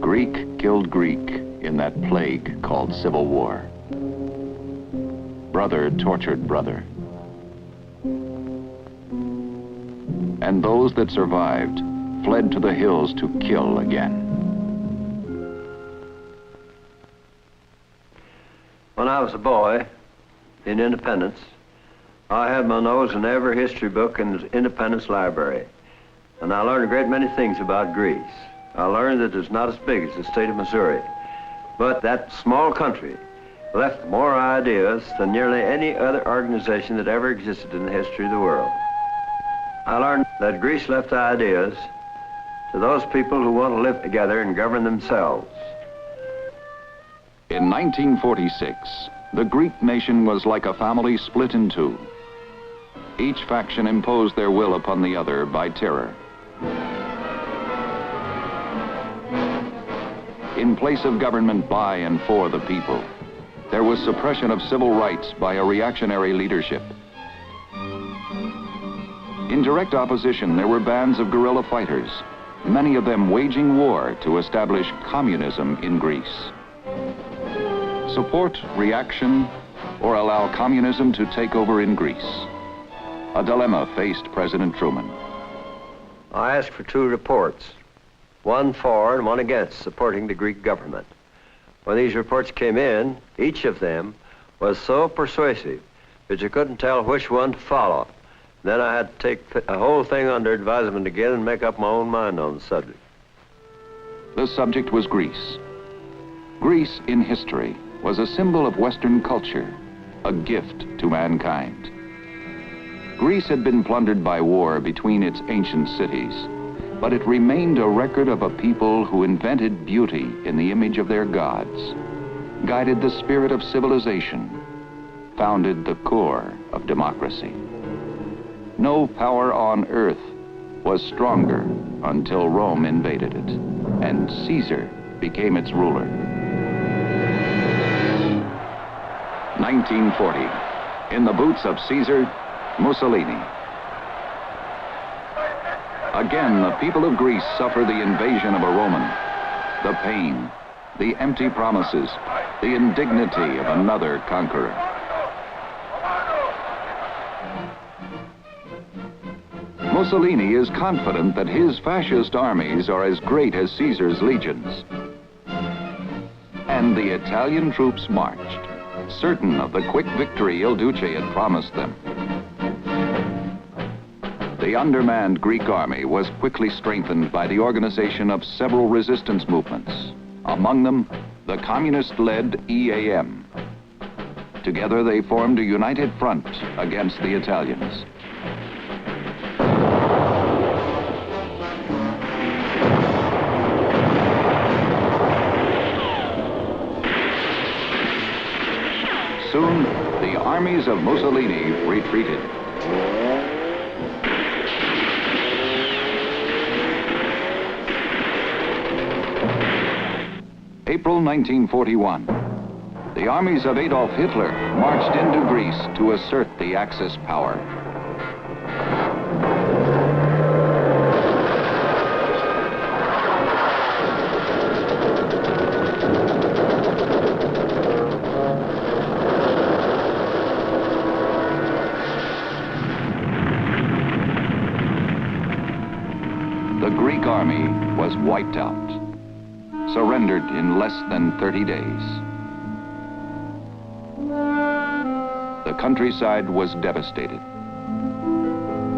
Greek killed Greek in that plague called civil war. Brother tortured brother. And those that survived fled to the hills to kill again. When I was a boy in Independence, I had my nose in every history book in the Independence Library, and I learned a great many things about Greece. I learned that it's not as big as the state of Missouri, but that small country left more ideas than nearly any other organization that ever existed in the history of the world. I learned that Greece left ideas to those people who want to live together and govern themselves. In 1946, the Greek nation was like a family split in two. Each faction imposed their will upon the other by terror. In place of government by and for the people, there was suppression of civil rights by a reactionary leadership. In direct opposition, there were bands of guerrilla fighters, many of them waging war to establish communism in Greece. Support reaction or allow communism to take over in Greece? A dilemma faced President Truman. I asked for two reports, one for and one against supporting the Greek government. When these reports came in, each of them was so persuasive that you couldn't tell which one to follow. Then I had to take the whole thing under advisement again and make up my own mind on the subject. The subject was Greece. Greece in history was a symbol of Western culture, a gift to mankind. Greece had been plundered by war between its ancient cities, but it remained a record of a people who invented beauty in the image of their gods, guided the spirit of civilization, founded the core of democracy. No power on earth was stronger until Rome invaded it, and Caesar became its ruler. 1940, in the boots of Caesar, Mussolini. Again, the people of Greece suffer the invasion of a Roman, the pain, the empty promises, the indignity of another conqueror. Mussolini is confident that his fascist armies are as great as Caesar's legions. And the Italian troops marched, certain of the quick victory Il Duce had promised them. The undermanned Greek army was quickly strengthened by the organization of several resistance movements, among them the communist-led EAM. Together they formed a united front against the Italians. Soon, the armies of Mussolini retreated. April 1941. The armies of Adolf Hitler marched into Greece to assert the Axis power. The Greek army was wiped out, surrendered in less than 30 days. The countryside was devastated.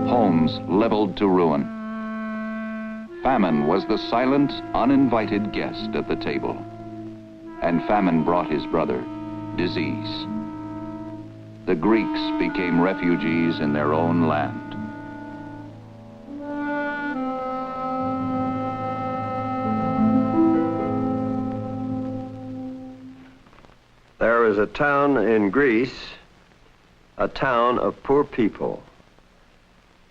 Homes leveled to ruin. Famine was the silent, uninvited guest at the table. And famine brought his brother, disease. The Greeks became refugees in their own land. There was a town in Greece, a town of poor people.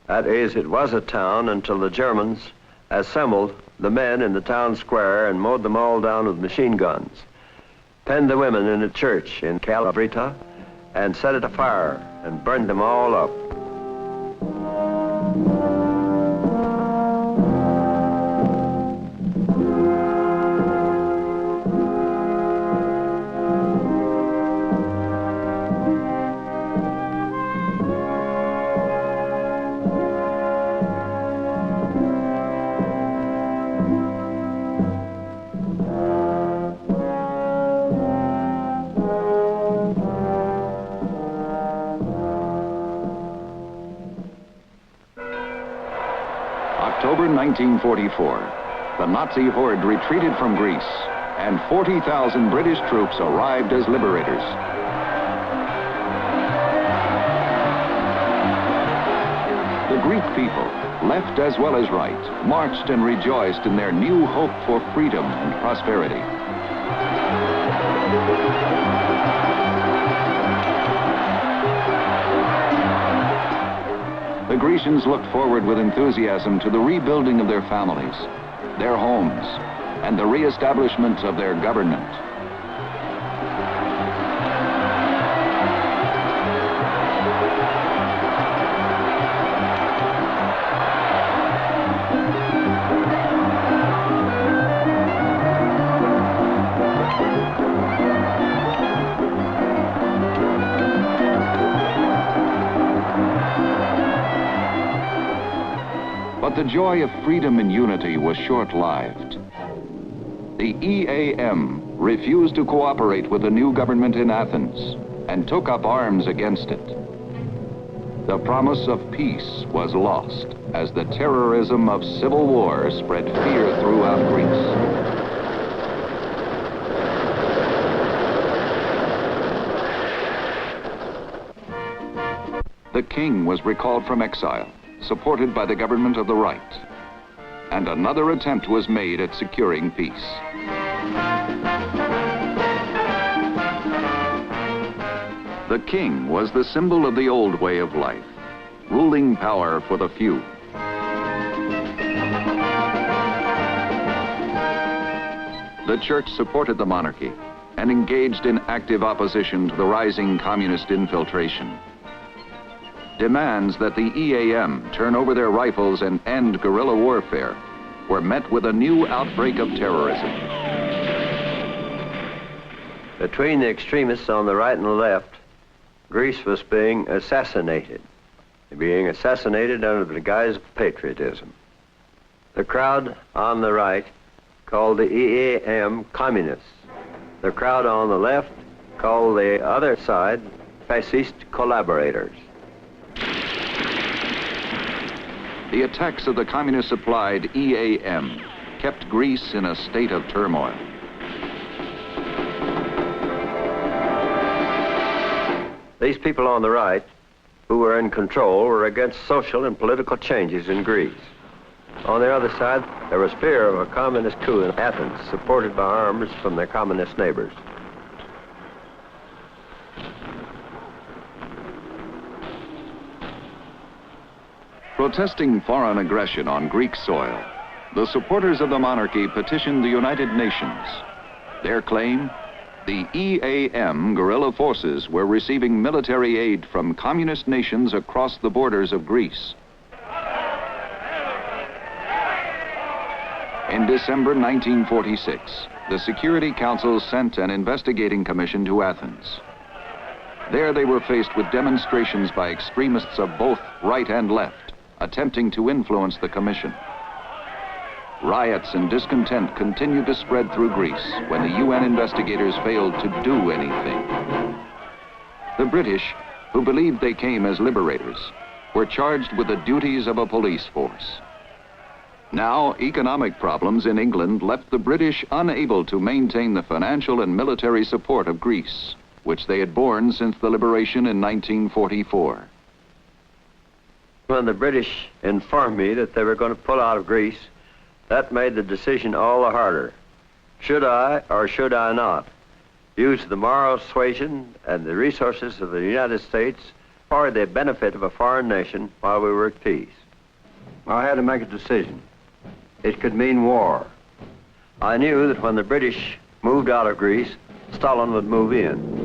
That is, it was a town until the Germans assembled the men in the town square and mowed them all down with machine guns, penned the women in a church in Calabrita, and set it afire and burned them all up. 1944, the Nazi horde retreated from Greece, and 40,000 British troops arrived as liberators. The Greek people, left as well as right, marched and rejoiced in their new hope for freedom and prosperity. The Grecians looked forward with enthusiasm to the rebuilding of their families, their homes, and the reestablishment of their government. But the joy of freedom and unity was short-lived. The EAM refused to cooperate with the new government in Athens and took up arms against it. The promise of peace was lost as the terrorism of civil war spread fear throughout Greece. The king was recalled from exile, supported by the government of the right, and another attempt was made at securing peace. The king was the symbol of the old way of life, ruling power for the few. The church supported the monarchy and engaged in active opposition to the rising communist infiltration. Demands that the EAM turn over their rifles and end guerrilla warfare were met with a new outbreak of terrorism. Between the extremists on the right and the left, Greece was being assassinated under the guise of patriotism. The crowd on the right called the EAM communists. The crowd on the left called the other side fascist collaborators. The attacks of the communist-supplied EAM kept Greece in a state of turmoil. These people on the right, who were in control, were against social and political changes in Greece. On the other side, there was fear of a communist coup in Athens, supported by arms from their communist neighbors. Protesting foreign aggression on Greek soil, the supporters of the monarchy petitioned the United Nations. Their claim? The EAM guerrilla forces were receiving military aid from communist nations across the borders of Greece. In December 1946, the Security Council sent an investigating commission to Athens. There they were faced with demonstrations by extremists of both right and left, attempting to influence the commission. Riots and discontent continued to spread through Greece when the UN investigators failed to do anything. The British, who believed they came as liberators, were charged with the duties of a police force. Now, economic problems in England left the British unable to maintain the financial and military support of Greece, which they had borne since the liberation in 1944. When the British informed me that they were going to pull out of Greece, that made the decision all the harder. Should I or should I not use the moral suasion and the resources of the United States for the benefit of a foreign nation while we were at peace? I had to make a decision. It could mean war. I knew that when the British moved out of Greece, Stalin would move in.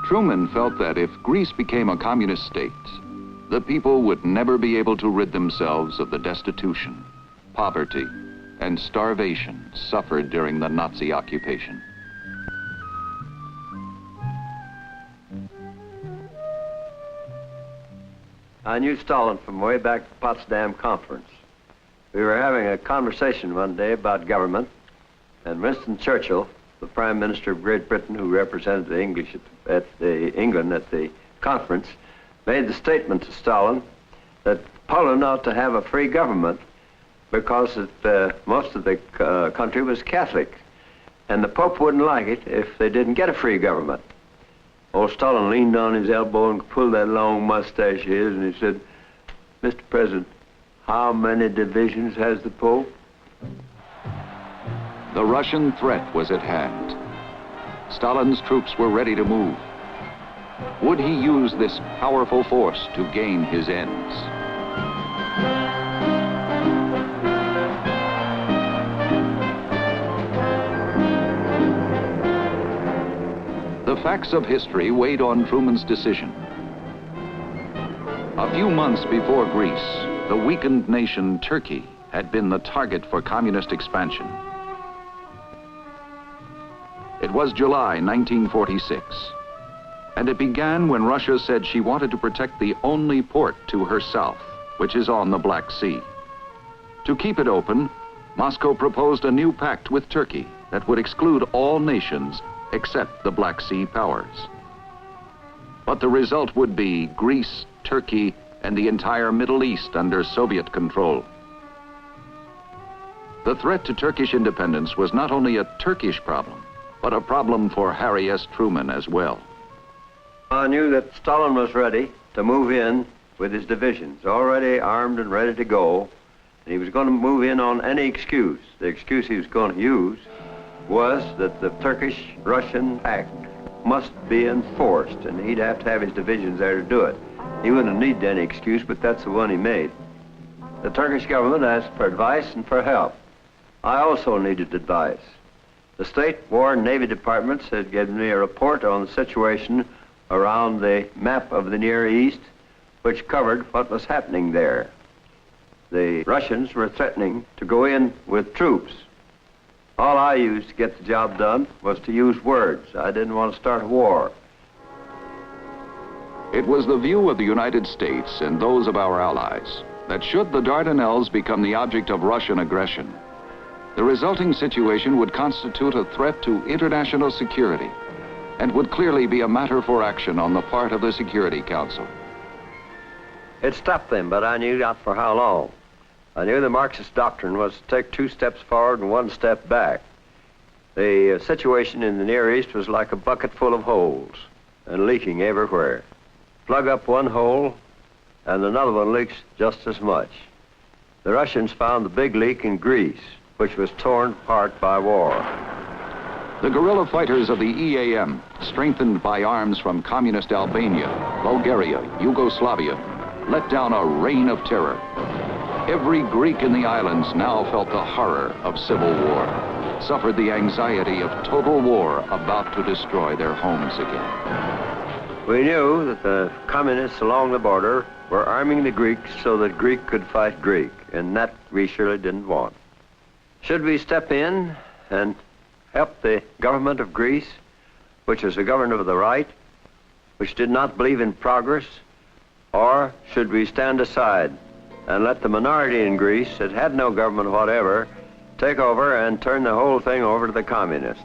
Truman felt that if Greece became a communist state, the people would never be able to rid themselves of the destitution, poverty, and starvation suffered during the Nazi occupation. I knew Stalin from way back at the Potsdam Conference. We were having a conversation one day about government, and Winston Churchill, the Prime Minister of Great Britain, who represented the England at the conference, made the statement to Stalin that Poland ought to have a free government because most of the country was Catholic, and the Pope wouldn't like it if they didn't get a free government. Old Stalin leaned on his elbow and pulled that long mustache of his, and he said, "Mr. President, how many divisions has the Pope?" The Russian threat was at hand. Stalin's troops were ready to move. Would he use this powerful force to gain his ends? The facts of history weighed on Truman's decision. A few months before Greece, the weakened nation Turkey had been the target for communist expansion. It was July 1946, and it began when Russia said she wanted to protect the only port to her south, which is on the Black Sea. To keep it open, Moscow proposed a new pact with Turkey that would exclude all nations except the Black Sea powers. But the result would be Greece, Turkey, and the entire Middle East under Soviet control. The threat to Turkish independence was not only a Turkish problem, but a problem for Harry S. Truman as well. I knew that Stalin was ready to move in with his divisions, already armed and ready to go, and he was going to move in on any excuse. The excuse he was going to use was that the Turkish-Russian pact must be enforced, and he'd have to have his divisions there to do it. He wouldn't need any excuse, but that's the one he made. The Turkish government asked for advice and for help. I also needed advice. The State, War, and Navy departments had given me a report on the situation around the map of the Near East, which covered what was happening there. The Russians were threatening to go in with troops. All I used to get the job done was to use words. I didn't want to start a war. It was the view of the United States and those of our allies that should the Dardanelles become the object of Russian aggression, the resulting situation would constitute a threat to international security and would clearly be a matter for action on the part of the Security Council. It stopped them, but I knew not for how long. I knew the Marxist doctrine was to take 2 steps forward and 1 step back. The situation in the Near East was like a bucket full of holes and leaking everywhere. Plug up one hole and another one leaks just as much. The Russians found the big leak in Greece, which was torn apart by war. The guerrilla fighters of the EAM, strengthened by arms from communist Albania, Bulgaria, Yugoslavia, let down a rain of terror. Every Greek in the islands now felt the horror of civil war, suffered the anxiety of total war about to destroy their homes again. We knew that the communists along the border were arming the Greeks so that Greek could fight Greek, and that we surely didn't want. Should we step in and help the government of Greece, which is a government of the right, which did not believe in progress, or should we stand aside and let the minority in Greece that had no government whatever take over and turn the whole thing over to the communists?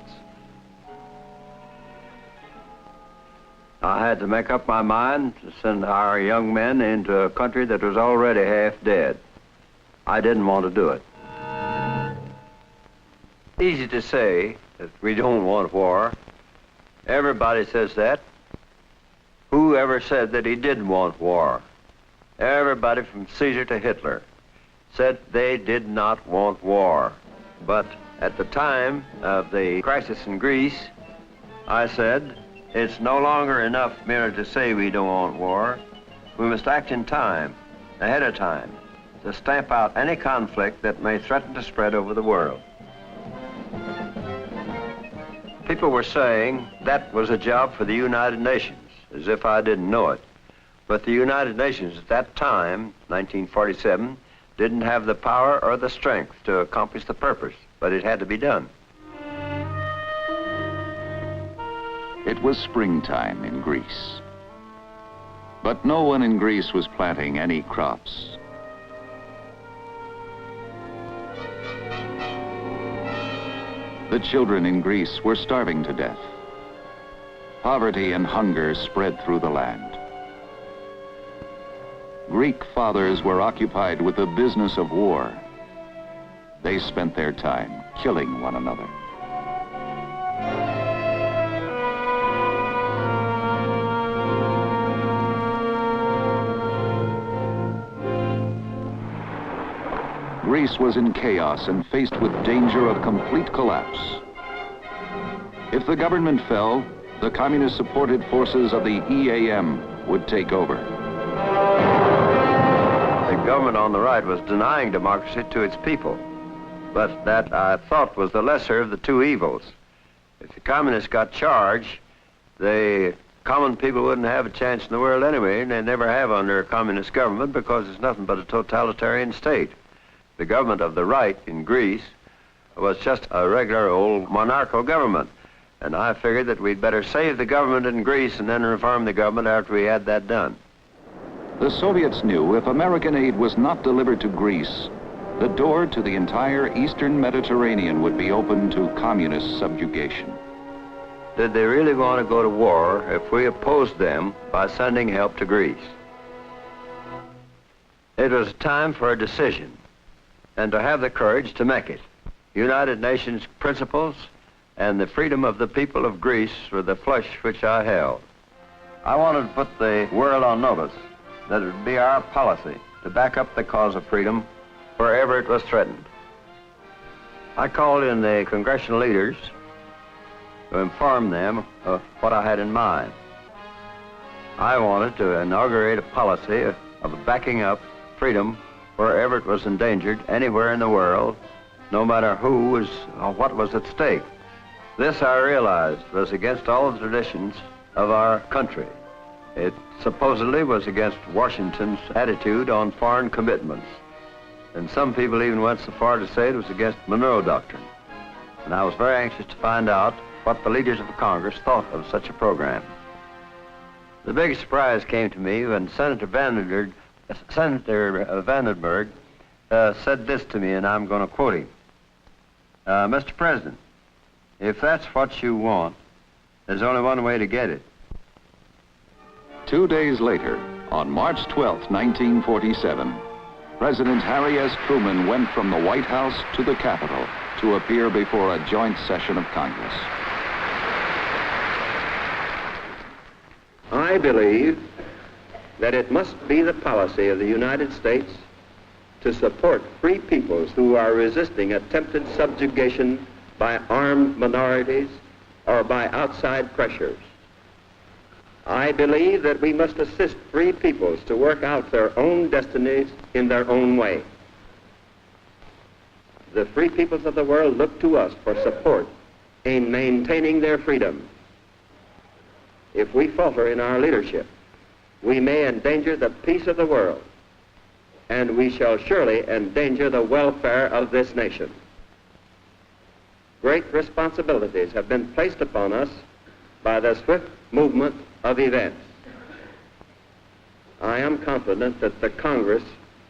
I had to make up my mind to send our young men into a country that was already half dead. I didn't want to do it. Easy to say that we don't want war. Everybody says that. Who ever said that he didn't want war? Everybody from Caesar to Hitler said they did not want war. But at the time of the crisis in Greece, I said, it's no longer enough merely to say we don't want war. We must act in time, ahead of time, to stamp out any conflict that may threaten to spread over the world. People were saying that was a job for the United Nations, as if I didn't know it. But the United Nations at that time, 1947, didn't have the power or the strength to accomplish the purpose, but it had to be done. It was springtime in Greece. But no one in Greece was planting any crops. The children in Greece were starving to death. Poverty and hunger spread through the land. Greek fathers were occupied with the business of war. They spent their time killing one another. Greece was in chaos and faced with danger of complete collapse. If the government fell, the communist-supported forces of the EAM would take over. The government on the right was denying democracy to its people, but that I thought was the lesser of the two evils. If the communists got charged, the common people wouldn't have a chance in the world anyway, and they never have under a communist government because it's nothing but a totalitarian state. The government of the right in Greece was just a regular old monarchical government. And I figured that we'd better save the government in Greece and then reform the government after we had that done. The Soviets knew if American aid was not delivered to Greece, the door to the entire Eastern Mediterranean would be open to communist subjugation. Did they really want to go to war if we opposed them by sending help to Greece? It was time for a decision, and to have the courage to make it. United Nations principles and the freedom of the people of Greece were the flesh which I held. I wanted to put the world on notice that it would be our policy to back up the cause of freedom wherever it was threatened. I called in the congressional leaders to inform them of what I had in mind. I wanted to inaugurate a policy of backing up freedom wherever it was endangered, anywhere in the world, no matter who was or what was at stake. This, I realized, was against all the traditions of our country. It supposedly was against Washington's attitude on foreign commitments. And some people even went so far to say it was against Monroe Doctrine. And I was very anxious to find out what the leaders of Congress thought of such a program. The biggest surprise came to me when Senator Vandenberg said this to me, and I'm going to quote him. Mr. President, if that's what you want, there's only one way to get it. 2 days later, on March 12, 1947, President Harry S. Truman went from the White House to the Capitol to appear before a joint session of Congress. I believe that it must be the policy of the United States to support free peoples who are resisting attempted subjugation by armed minorities or by outside pressures. I believe that we must assist free peoples to work out their own destinies in their own way. The free peoples of the world look to us for support in maintaining their freedom. If we falter in our leadership, we may endanger the peace of the world, and we shall surely endanger the welfare of this nation. Great responsibilities have been placed upon us by the swift movement of events. I am confident that the Congress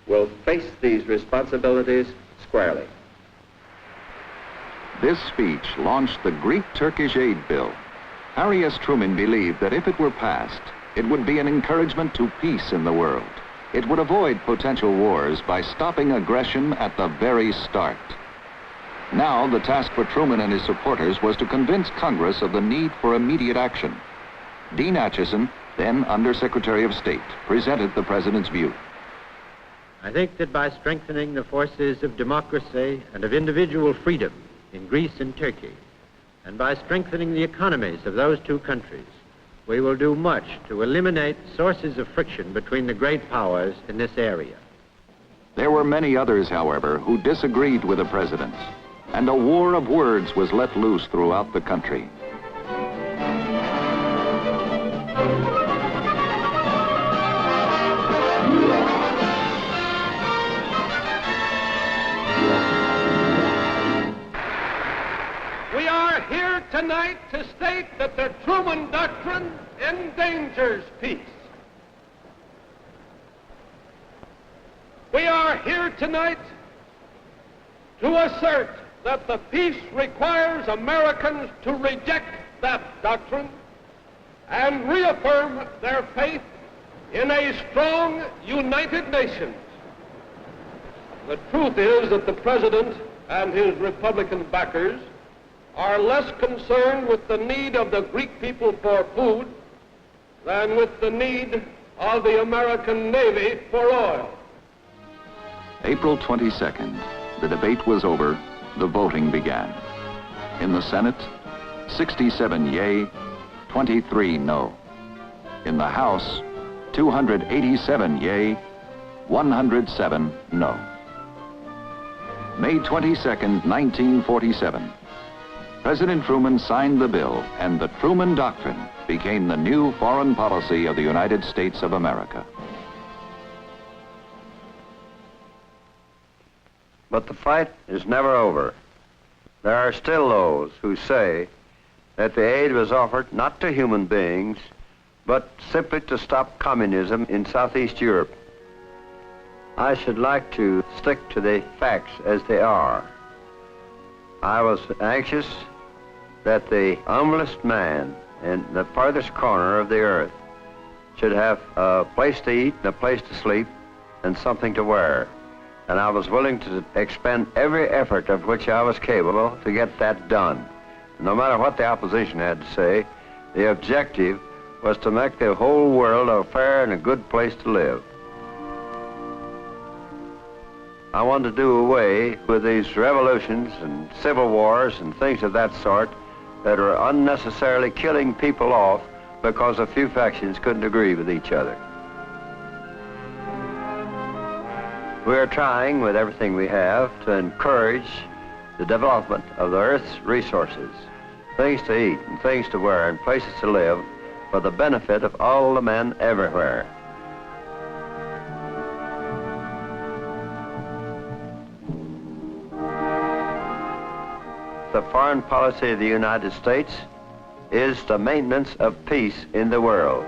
will face these responsibilities squarely. This speech launched the Greek-Turkish aid bill. Harry S. Truman believed that if it were passed, it would be an encouragement to peace in the world. It would avoid potential wars by stopping aggression at the very start. Now, the task for Truman and his supporters was to convince Congress of the need for immediate action. Dean Acheson, then Undersecretary of State, presented the president's view. I think that by strengthening the forces of democracy and of individual freedom in Greece and Turkey, and by strengthening the economies of those two countries, we will do much to eliminate sources of friction between the great powers in this area. There were many others, however, who disagreed with the president, and a war of words was let loose throughout the country. We are here tonight to state that the Truman Doctrine endangers peace. We are here tonight to assert that the peace requires Americans to reject that doctrine and reaffirm their faith in a strong, united nation. The truth is that the President and his Republican backers are less concerned with the need of the Greek people for food than with the need of the American Navy for oil. April 22nd, the debate was over, the voting began. In the Senate, 67 yea, 23 no. In the House, 287 yea, 107 no. May 22nd, 1947. President Truman signed the bill, and the Truman Doctrine became the new foreign policy of the United States of America. But the fight is never over. There are still those who say that the aid was offered not to human beings, but simply to stop communism in Southeast Europe. I should like to stick to the facts as they are. I was anxious that the humblest man in the farthest corner of the earth should have a place to eat and a place to sleep and something to wear. And I was willing to expend every effort of which I was capable to get that done. No matter what the opposition had to say, the objective was to make the whole world a fair and a good place to live. I wanted to do away with these revolutions and civil wars and things of that sort that are unnecessarily killing people off because a few factions couldn't agree with each other. We are trying with everything we have to encourage the development of the Earth's resources, things to eat and things to wear and places to live for the benefit of all the men everywhere. The foreign policy of the United States is the maintenance of peace in the world.